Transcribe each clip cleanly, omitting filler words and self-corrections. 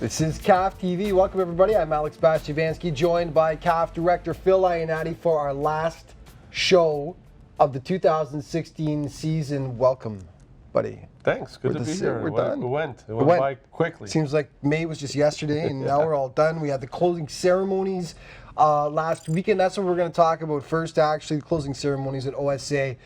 This is CAF TV. Welcome, everybody. I'm Alex Bastiavansky, joined by CAF Director Phil Ionati for our last show of the 2016 season. Welcome, buddy. Thanks. Good to be here. We're done. It went by quickly. Seems like May was just yesterday, and now we're all done. We had the closing ceremonies last weekend. That's what we're going to talk about first, actually, closing ceremonies at OSA.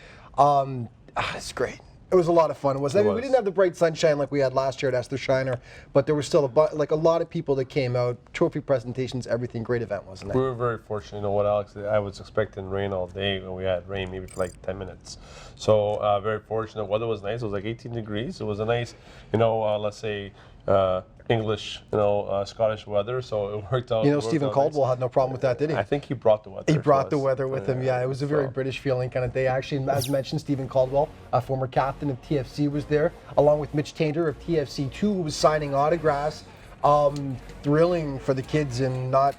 It's great. It was a lot of fun. We didn't have the bright sunshine like we had last year at Esther Shiner, but there was still a lot of people that came out, trophy presentations, everything. Great event, wasn't it? We were very fortunate. You know what, Alex? I was expecting rain all day, and we had rain maybe for like 10 minutes. So very fortunate. Weather was nice. It was like 18 degrees. It was a nice, let's say, English, Scottish weather, so it worked out. Stephen Caldwell had no problem with that, did he? I think he brought the weather. He brought the weather with him, yeah. It was a very British feeling kind of day. Actually, as mentioned, Stephen Caldwell, a former captain of TFC, was there, along with Mitch Tainter of TFC2, who was signing autographs. Thrilling for the kids and not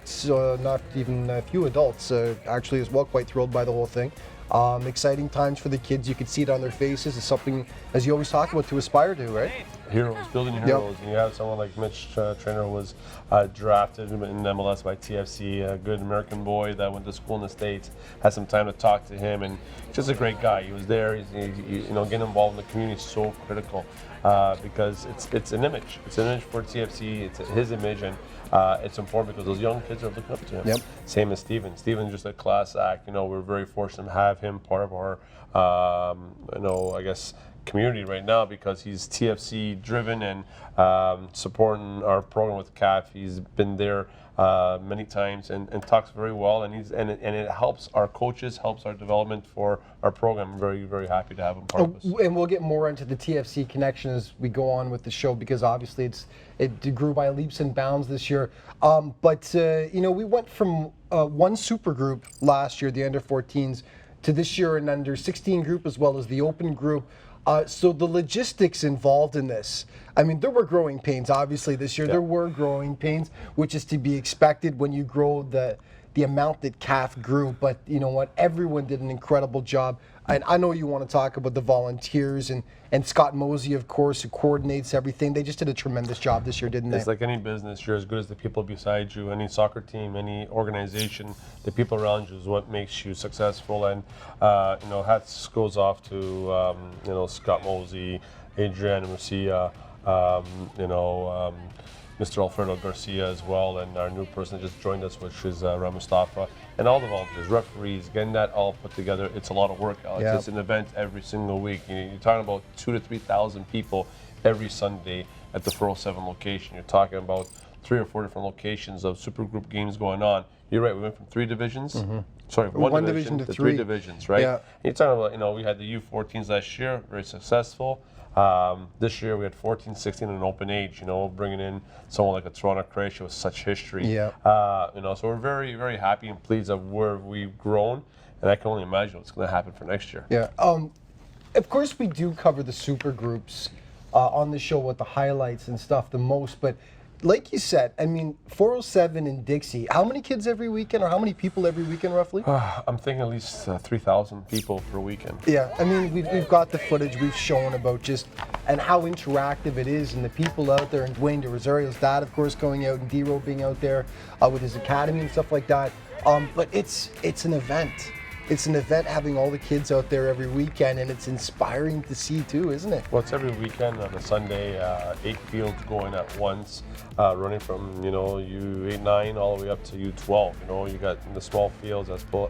even a few adults, actually as well, quite thrilled by the whole thing. Exciting times for the kids. You could see it on their faces. It's something, as you always talk about, to aspire to, right? Heroes, building heroes. Yep. And you have someone like Mitch Trainer, who was drafted in MLS by TFC, a good American boy that went to school in the States, had some time to talk to him, and just a great guy. He was there. Getting involved in the community is so critical because it's an image. It's an image for TFC. It's his image, and it's important because those young kids are looking up to him. Yep. Same as Steven. Steven's just a class act. We're very fortunate to have him part of our, community right now because he's TFC driven and supporting our program with CAF. He's been there many times and talks very well, and it helps our coaches, helps our development for our program. I'm very, very happy to have him part of us. And we'll get more into the TFC connection as we go on with the show because obviously it grew by leaps and bounds this year. We went from one super group last year, the under 14s, to this year an under 16 group as well as the open group. So the logistics involved in this, there were growing pains, obviously, this year. Yeah. There were growing pains, which is to be expected when you grow the amount that CAF grew. But you know what? Everyone did an incredible job. And I know you want to talk about the volunteers and Scott Mosey, of course, who coordinates everything. They just did a tremendous job this year, didn't they? It's like any business. You're as good as the people beside you. Any soccer team, any organization, the people around you is what makes you successful. And, hats goes off to, Scott Mosey, Adrian Murcia, Mr. Alfredo Garcia as well, and our new person that just joined us, which is Ram Mustafa, and all the volunteers, referees, getting that all put together. It's a lot of work, Alex. Yep. It's an event every single week. You're talking about 2,000 to 3,000 people every Sunday at the 407 location. You're talking about 3 or 4 different locations of super group games going on. You're right, we went from 3 divisions. Mm-hmm. Sorry, one division to 3 divisions, right? Yeah. And you're talking about, we had the U14s last year, very successful. This year we had 14, 16 and an open age, bringing in someone like a Toronto Croatia with such history. Yeah. So we're very, very happy and pleased of where we've grown, and I can only imagine what's going to happen for next year. Yeah. Of course we do cover the super groups on the show with the highlights and stuff the most, but like you said, 407 in Dixie, how many kids every weekend, or how many people every weekend roughly? I'm thinking at least 3,000 people per weekend. Yeah, we've got the footage we've shown about just and how interactive it is, and the people out there, and Dwayne De Rosario's dad, of course, going out, and D-Ro being out there with his academy and stuff like that. But it's an event. It's an event having all the kids out there every weekend, and it's inspiring to see too, isn't it? Well, it's every weekend on a Sunday, 8 fields going at once, running from U8-9 all the way up to U12. You got the small fields as per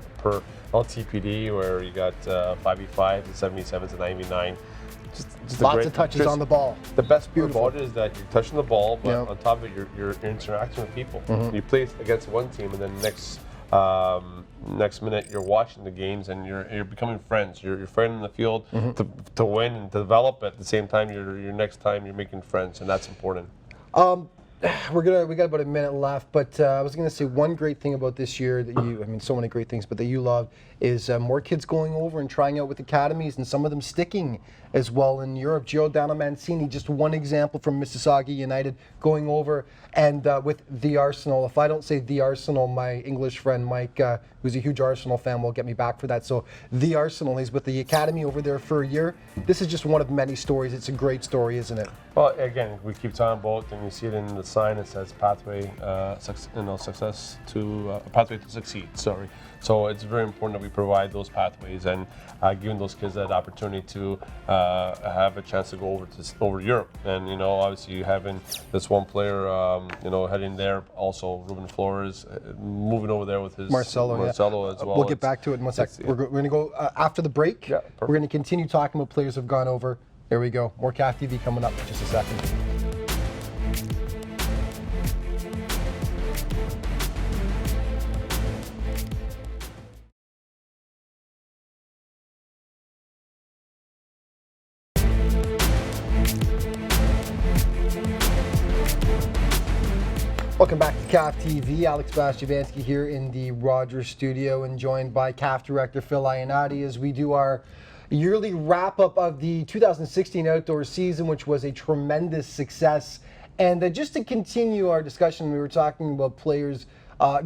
LTPD, where you got 5v5, the 77s, and 99. Just lots of touches on the ball. The best part about it is that you're touching the ball, but on top of it, you're interacting with people. Mm-hmm. You play against one team, and then next minute you're watching the games and you're becoming friends. You're friend in the field to win and to develop. At the same time, your next time you're making friends, and that's important. We got about a minute left, but I was going to say one great thing about this year that so many great things, but that you love is more kids going over and trying out with academies, and some of them sticking as well in Europe. Giordano Mancini, just one example from Mississauga United, going over and with the Arsenal. If I don't say the Arsenal, my English friend Mike, who's a huge Arsenal fan, will get me back for that. So the Arsenal, he's with the academy over there for a year. This is just one of many stories. It's a great story, isn't it? Well, again, we keep talking about, and you see it in the sign. It says pathway, success to pathway to succeed. Sorry. So it's very important that we provide those pathways and giving those kids that opportunity to have a chance to go over Europe. And obviously having this one player, heading there. Also, Ruben Flores moving over there with his Marcelo as well. We'll get back to it in 1 sec. We're going to go after the break. Yeah, we're going to continue talking about players who've gone over. There we go. More CAF TV coming up in just a second. Welcome back to CAF TV. Alex Bastiavansky here in the Rogers studio and joined by CAF Director Phil Ionati as we do our yearly wrap-up of the 2016 outdoor season, which was a tremendous success. And just to continue our discussion, we were talking about players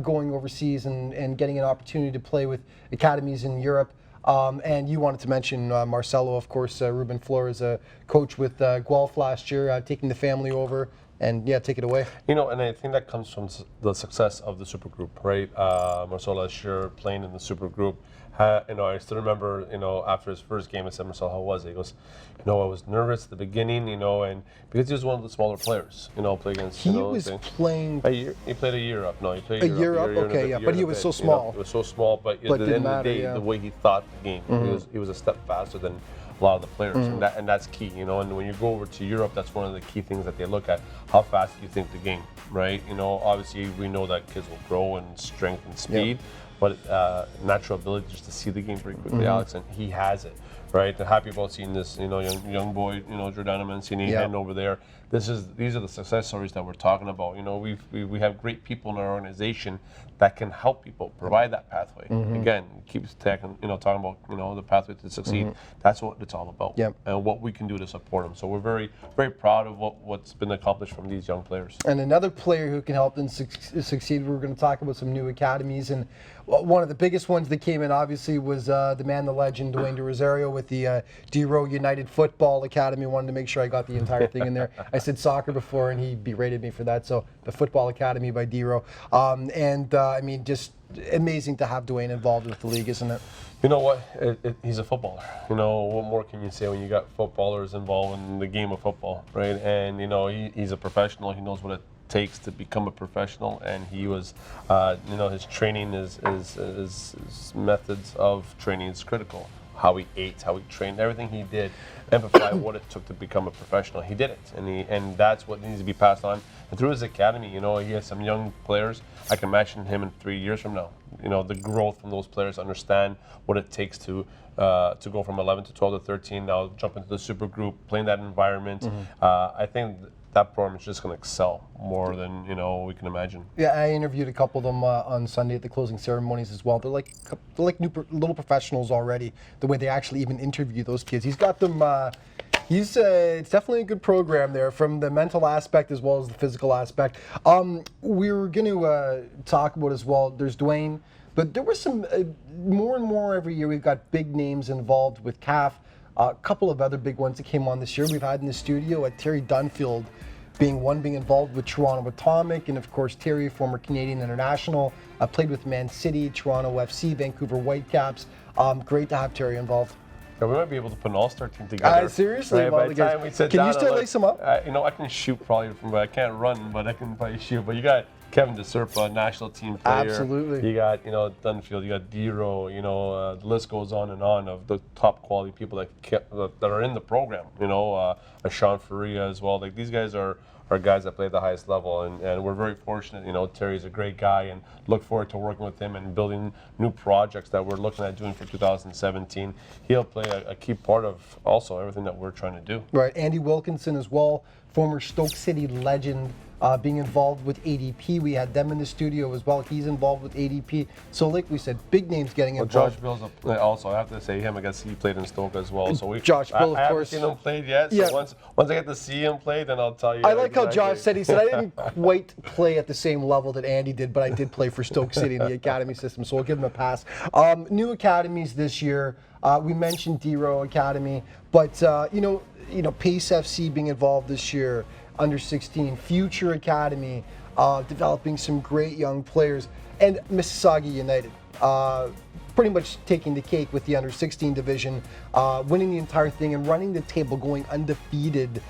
going overseas and getting an opportunity to play with academies in Europe. And you wanted to mention Marcelo, of course, Ruben Flores, a coach with Guelph last year, taking the family over. And yeah, take it away. And I think that comes from the success of the supergroup, right? Marcelo last year playing in the supergroup. I still remember, after his first game, I said, Marcelo, how was it? He goes, I was nervous at the beginning, and because he was one of the smaller players, play against. He was playing a year. He played a year up. No, he played a year up. Okay, yeah, but he was so small. He was so small, but at the end of the day, the way he thought the game, he was a step faster than a lot of the players, and that's key, and when you go over to Europe, that's one of the key things that they look at. How fast do you think the game, right? Obviously we know that kids will grow in strength and speed, but natural ability just to see the game very quickly, Alex, and he has it, right? I'm happy about seeing this, young boy, Giordano Mancini heading over there. These are the success stories that we're talking about. We have great people in our organization that can help people provide that pathway. Again, keeps talking about the pathway to succeed. That's what it's all about, and what we can do to support them. So we're very, very proud of what's been accomplished from these young players. And another player who can help them succeed. We're going to talk about some new academies, and one of the biggest ones that came in obviously was the man, the legend, Dwayne De Rosario with the D-Row United Football Academy. Wanted to make sure I got the entire thing in there. I said soccer before, and he berated me for that. So the Football Academy by D-Row, I mean, just amazing to have Dwayne involved with the league, isn't it? You know what? He's a footballer. What more can you say when you got footballers involved in the game of football, right? And he's a professional. He knows what it takes to become a professional, and he was, his training, his methods of training is critical. How he ate, how he trained, everything he did, amplified what it took to become a professional. He did it, and that's what needs to be passed on. And through his academy, he has some young players. I can imagine him in 3 years from now. The growth from those players, understand what it takes to go from 11 to 12 to 13, now jump into the super group, play in that environment. I think that program is just going to excel more than we can imagine. Yeah, I interviewed a couple of them on Sunday at the closing ceremonies as well. They're like little professionals already. The way they actually even interview those kids, he's got them. It's definitely a good program there from the mental aspect as well as the physical aspect. We were going to talk about as well. There's Dwayne, but there were some more and more every year. We've got big names involved with CAF. A couple of other big ones that came on this year. We've had in the studio Terry Dunfield being involved with Toronto Atomic, and of course Terry, former Canadian international, played with Man City, Toronto FC, Vancouver Whitecaps. Great to have Terry involved. Yeah, we might be able to put an all-star team together. Seriously, right? By the time we sit can down, you still lace them up? I can shoot probably, but I can't run, but I can probably shoot. But you got Kevin DeSerpa, national team player. Absolutely. You got Dunfield, you got D-Row, the list goes on and on of the top quality people that are in the program. A Sean Faria as well. Like, these guys are guys that play at the highest level, and we're very fortunate. Terry's a great guy, and look forward to working with him and building new projects that we're looking at doing for 2017. He'll play a key part of also everything that we're trying to do. Right, Andy Wilkinson as well, former Stoke City legend, being involved with ADP. We had them in the studio as well. He's involved with ADP. So like we said, big names getting involved. Josh Bill's also, I have to say him, I guess he played in Stoke as well. So Josh Bill, I of course. haven't seen him played yet, so once I get to see him play, then I'll tell you. I like how Josh said, he said, I didn't quite play at the same level that Andy did, but I did play for Stoke City in the academy system, so we'll give him a pass. New academies this year. We mentioned D-Row Academy, but Pace FC being involved this year. under 16, future academy, developing some great young players, and Mississauga United. Pretty much taking the cake with the under 16 division, winning the entire thing and running the table, going undefeated.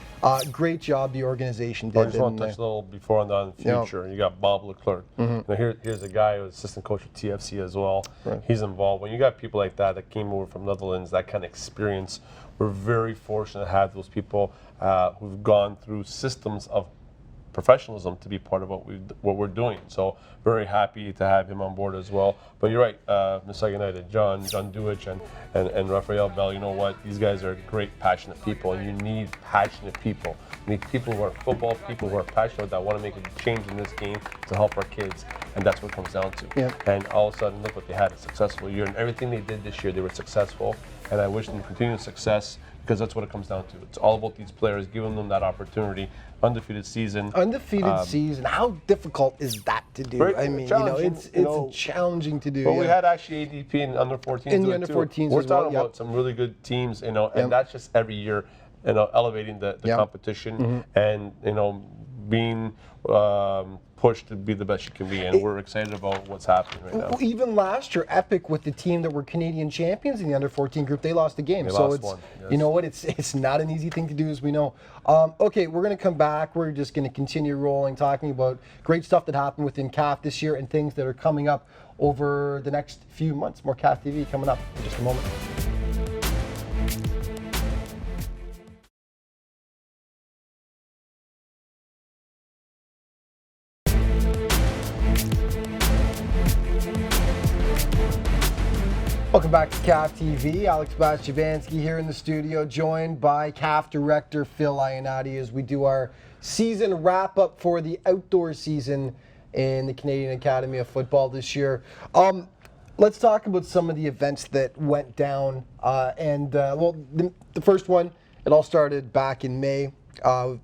Great job the organization did. I just want to touch a little before on the future. You got Bob Leclerc. Now here's a guy who's assistant coach at TFC as well. Right. He's involved. When you got people like that came over from Netherlands, that kind of experience, we're very fortunate to have those people who've gone through systems of professionalism to be part of what we're doing. So very happy to have him on board as well. But you're right, Mississauga United, John Duich and Raphael Bell, you know what? These guys are great, passionate people, and you need passionate people. You need people who are football, people who are passionate, that want to make a change in this game to help our kids, and that's what it comes down to. Yeah. And all of a sudden, look what they had, a successful year, and everything they did this year, they were successful, and I wish them continued success, because that's what it comes down to. It's all about these players, giving them that opportunity. Undefeated season. Undefeated season. How difficult is that to do? Very I mean, it's challenging to do. But we had actually ADP in under 14s. In the under 14s We're as well, talking about some really good teams, and that's just every year, elevating the competition and being pushed to be the best you can be, and we're excited about what's happening right now. Even last year, Epic with the team that were Canadian champions in the under 14 group, they lost the game. So it's you know what, it's not an easy thing to do, as we know. Okay, we're going to come back. We're just going to continue rolling, talking about great stuff that happened within CAF this year and things that are coming up over the next few months. More CAF TV coming up in just a moment. Welcome back to CAF TV. Alex Bastiavansky here in the studio, joined by CAF director Phil Ionati as we do our season wrap-up for the outdoor season in the Canadian Academy of Football this year. Let's talk about some of the events that went down. The first one, it all started back in May. 5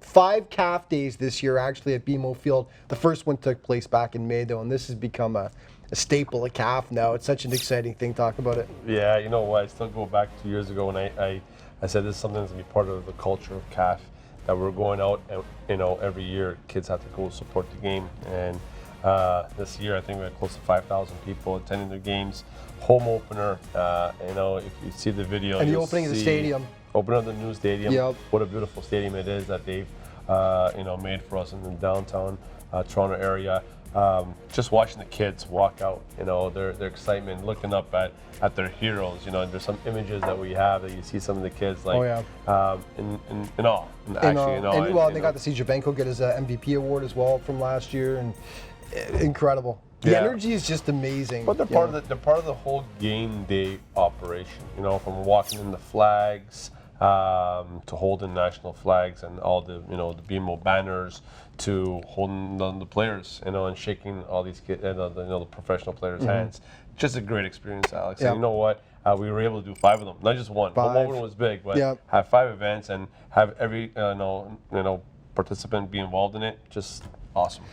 CAF days this year actually at BMO Field. The first one took place back in May though, and this has become a staple of CAF now. It's such an exciting thing. Talk about it. Yeah, you know what? I still go back 2 years ago when I said this is something that's going to be part of the culture of CAF, that we're going out and every year kids have to go support the game. And this year I think we had close to 5,000 people attending their games. Home opener, if you see the video. And the opening of the stadium. Opening of the new stadium. Yep. What a beautiful stadium it is that they've made for us in the downtown Toronto area. Just watching the kids walk out, their excitement, looking up at their heroes. There's some images that we have that you see some of the kids like in awe. They got to see Javenko get his MVP award as well from last year, and incredible. The energy is just amazing. But they're part of the whole game day operation. From walking in the flags to holding national flags and all the the BMO banners, to holding the players, and shaking all these kids, the professional players' hands. Just a great experience, Alex. And you know what? We were able to do 5 of them, not just one. Home opener was big, but have 5 events and have every participant be involved in it. Just awesome.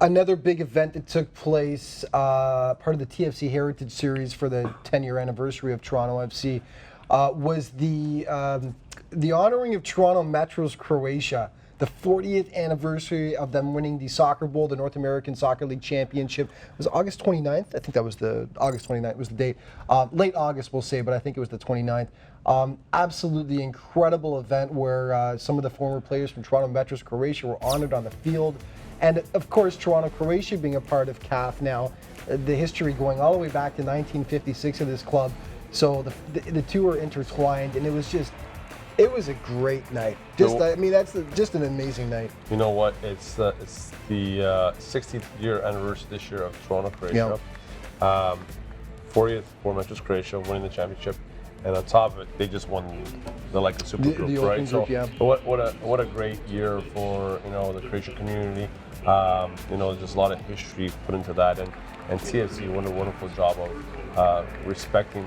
Another big event that took place, part of the TFC Heritage Series for the 10-year anniversary of Toronto FC, was the honoring of Toronto Metro's Croatia. The 40th anniversary of them winning the Soccer Bowl, the North American Soccer League Championship. It was August 29th. I think that was August 29th was the date. Late August, we'll say, but I think it was the 29th. Absolutely incredible event where some of the former players from Toronto Metro's Croatia were honored on the field. And of course, Toronto Croatia being a part of CAF now, the history going all the way back to 1956 of this club. So the two are intertwined, and it was a great night. That's just an amazing night. You know what? It's the 60th year anniversary this year of Toronto Croatia. 40th for Metros Croatia winning the championship, and on top of it, they just won the super group, right? Group, what a great year for the Croatian community. Just a lot of history put into that, and TFC did a wonderful job of respecting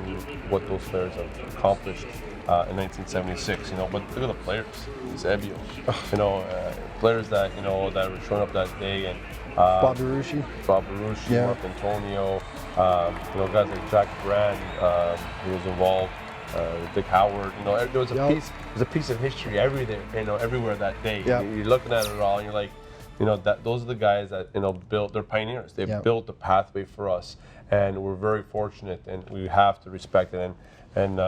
what those players have accomplished in 1976. But look at the players, Eusebio, players that that were showing up that day, and Bob Barucci, Mark Antonio, guys like Jack Brand, who was involved. Dick Howard. You know, there was a Yep. there's a piece of history everywhere that day. Yep. You're looking at it all, and you're like, you know, that those are the guys that built. They're pioneers. They Yep. built the pathway for us, and we're very fortunate, and we have to respect it. And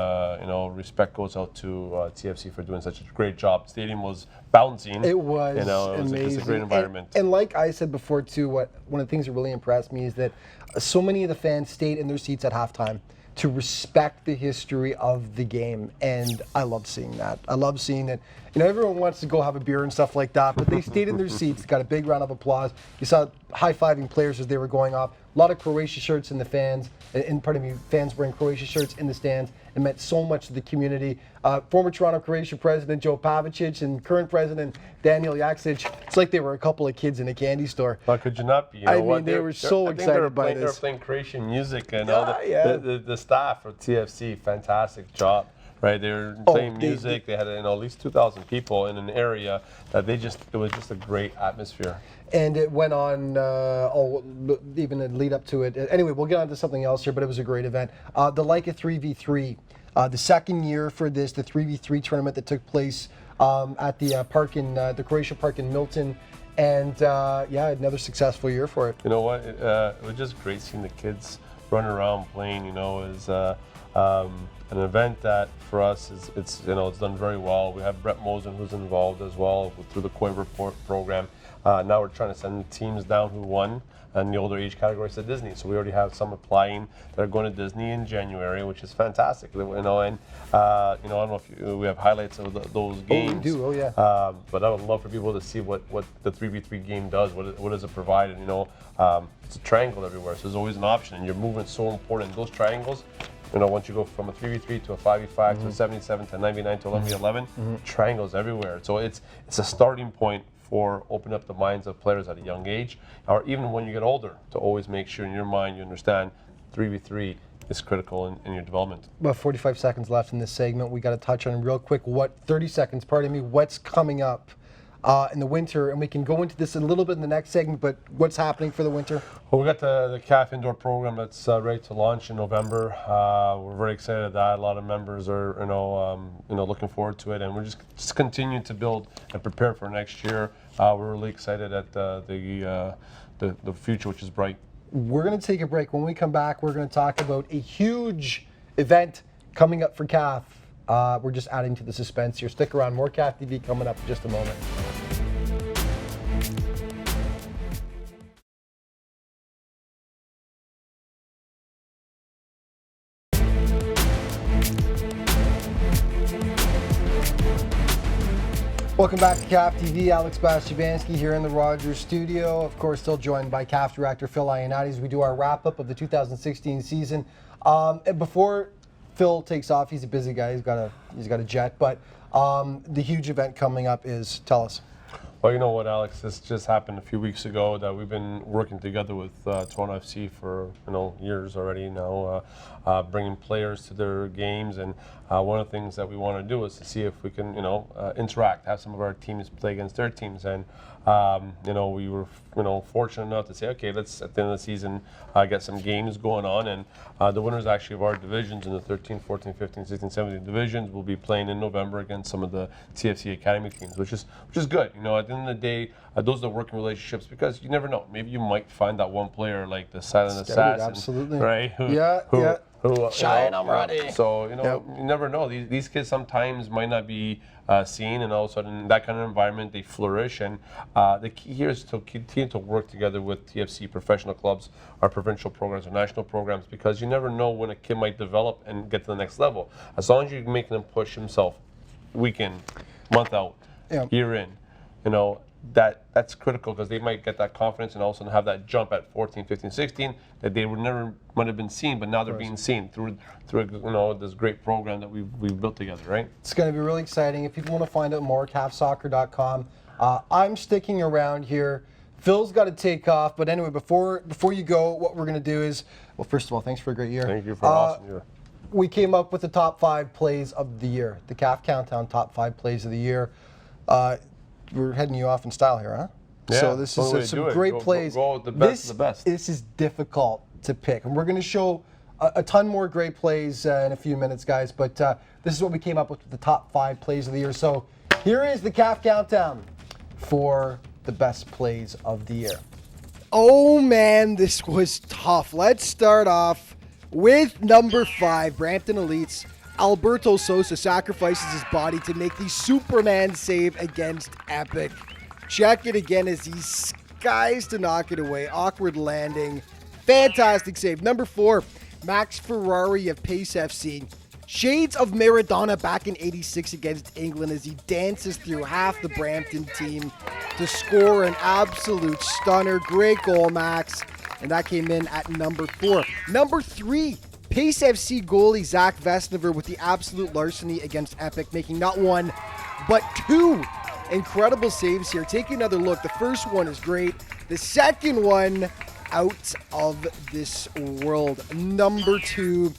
respect goes out to TFC for doing such a great job. The stadium was bouncing. It was amazing. amazing. It's a great environment. And like I said before too, one of the things that really impressed me is that so many of the fans stayed in their seats at halftime to respect the history of the game, and I love seeing that. I love seeing that. You know, everyone wants to go have a beer and stuff like that, but they stayed in their seats, got a big round of applause. You saw high-fiving players as they were going off. A lot of Croatia shirts in the fans, fans wearing Croatia shirts in the stands. It meant so much to the community. Former Toronto Croatia president Joe Pavicic and current president Daniel Jaksic, it's like they were a couple of kids in a candy store. How could you not be? You I know mean, what? they were so I think excited by They were this. playing Croatian music, and all Yeah. the staff of TFC, fantastic job. Right, they were playing music. They had at least 2,000 people in an area that it was just a great atmosphere. And it went on, even a lead up to it. Anyway, we'll get on to something else here, but it was a great event. The Leica 3v3, the second year for this, the 3v3 tournament that took place at the park in the Croatia Park in Milton. And another successful year for it. You know what? It was just great seeing the kids run around playing. You know, is an event that for us it's done very well. We have Brett Mosen who's involved as well through the Koi Report program. Now we're trying to send teams down who won in the older age categories to Disney. So we already have some applying that are going to Disney in January, which is fantastic. I don't know if we have highlights of those games. Oh, we do. Oh, yeah. But I would love for people to see what the 3v3 game does. What does it provide? And it's a triangle everywhere, so there's always an option. And your movement's so important. Those triangles. Once you go from a 3v3 to a 5v5 to a 77 to a 9v9 to a 11v11, triangles everywhere. So it's a starting point for opening up the minds of players at a young age, or even when you get older, to always make sure in your mind you understand 3v3 is critical in your development. About 45 seconds left in this segment. We got to touch on real quick 30 seconds, pardon me, what's coming up in the winter, and we can go into this a little bit in the next segment, but what's happening for the winter? Well, we got the CAF indoor program that's ready to launch in November. We're very excited at that. A lot of members are, looking forward to it, and we're just continuing to build and prepare for next year. We're really excited at the future, which is bright. We're going to take a break. When we come back, we're going to talk about a huge event coming up for CAF. We're just adding to the suspense here. Stick around. More CAF TV coming up in just a moment. Welcome back to CAF TV. Alex Bastiabansky here in the Rogers studio. Of course, still joined by CAF director Phil Ionati as we do our wrap-up of the 2016 season. And before Phil takes off, he's a busy guy. He's got a jet. But the huge event coming up is, tell us. Well, you know what, Alex? This just happened a few weeks ago that we've been working together with Toronto FC for years already now, bringing players to their games. And one of the things that we want to do is to see if we can, interact, have some of our teams play against their teams. And we were, fortunate enough to say, okay, let's at the end of the season get some games going on. And the winners actually of our divisions in the 13, 14, 15, 16, 17 divisions will be playing in November against some of the TFC Academy teams, which is good. At the end of the day, those are the working relationships, because you never know. Maybe you might find that one player like the silent assassin, absolutely, right? Cheyenne, I'm ready. So you never know. These kids sometimes might not be seen, and all of a sudden, in that kind of environment, they flourish. And the key here is to continue to work together with TFC professional clubs, our provincial programs, or national programs, because you never know when a kid might develop and get to the next level. As long as you're making them push himself, week in, month out, year in, that's critical, because they might get that confidence and also have that jump at 14, 15, 16 that they would never might have been seen, but now they're being seen through this great program that we've built together, right? It's going to be really exciting. If people want to find out more, CAFsoccer.com. I'm sticking around here. Phil's got to take off, but anyway, before you go, what we're going to do is, well, first of all, thanks for a great year. Thank you for an awesome year. We came up with the top 5 plays of the year, the CAF Countdown top 5 plays of the year. We're heading you off in style here, huh? Yeah, so this is some great plays. Go with the best of the best. This is difficult to pick, and we're going to show a ton more great plays in a few minutes, guys, but this is what we came up with the top 5 plays of the year. So here is the CAF countdown for the best plays of the year. Oh man, this was tough. Let's start off with number 5, Brampton Elites. Alberto Sosa sacrifices his body to make the Superman save against Epic. Check it again as he skies to knock it away. Awkward landing. Fantastic save. Number 4, Max Ferrari of Pace FC. Shades of Maradona back in '86 against England as he dances through half the Brampton team to score an absolute stunner. Great goal, Max. And that came in at number 4. Number 3, Pace FC goalie Zach Vesnever with the absolute larceny against Epic, making not 1, but 2 incredible saves here. Take another look. The first one is great. The second one, out of this world. Number 2,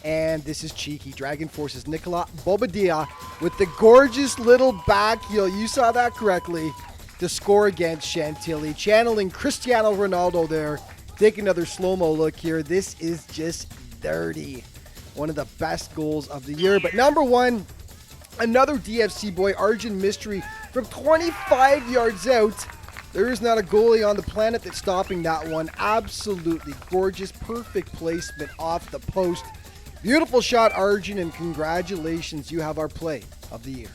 and this is cheeky. Dragon Force's Nicola Bobadilla with the gorgeous little back heel. You saw that correctly. To score against Chantilly. Channeling Cristiano Ronaldo there. Take another slow-mo look here. This is just dirty. One of the best goals of the year. But number 1, another DFC boy, Arjun Mystery, from 25 yards out. There is not a goalie on the planet that's stopping that one. Absolutely gorgeous. Perfect placement off the post. Beautiful shot, Arjun, and congratulations. You have our play of the year.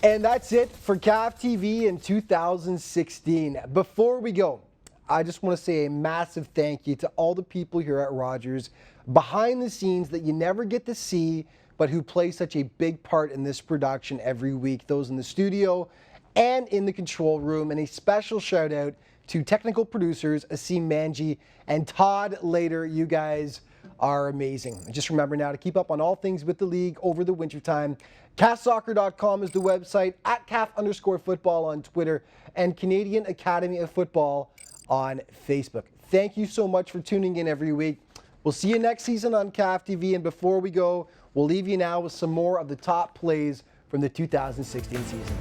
And that's it for CAF TV in 2016. Before we go, I just want to say a massive thank you to all the people here at Rogers behind the scenes that you never get to see, but who play such a big part in this production every week. Those in the studio and in the control room. And a special shout out to technical producers Asim Manji and Todd Later. You guys are amazing. Just remember now to keep up on all things with the league over the wintertime. CAFsoccer.com is the website, at CAF_football on Twitter, and Canadian Academy of Football on Facebook. Thank you so much for tuning in every week. We'll see you next season on CAF TV, and before we go, we'll leave you now with some more of the top plays from the 2016 season.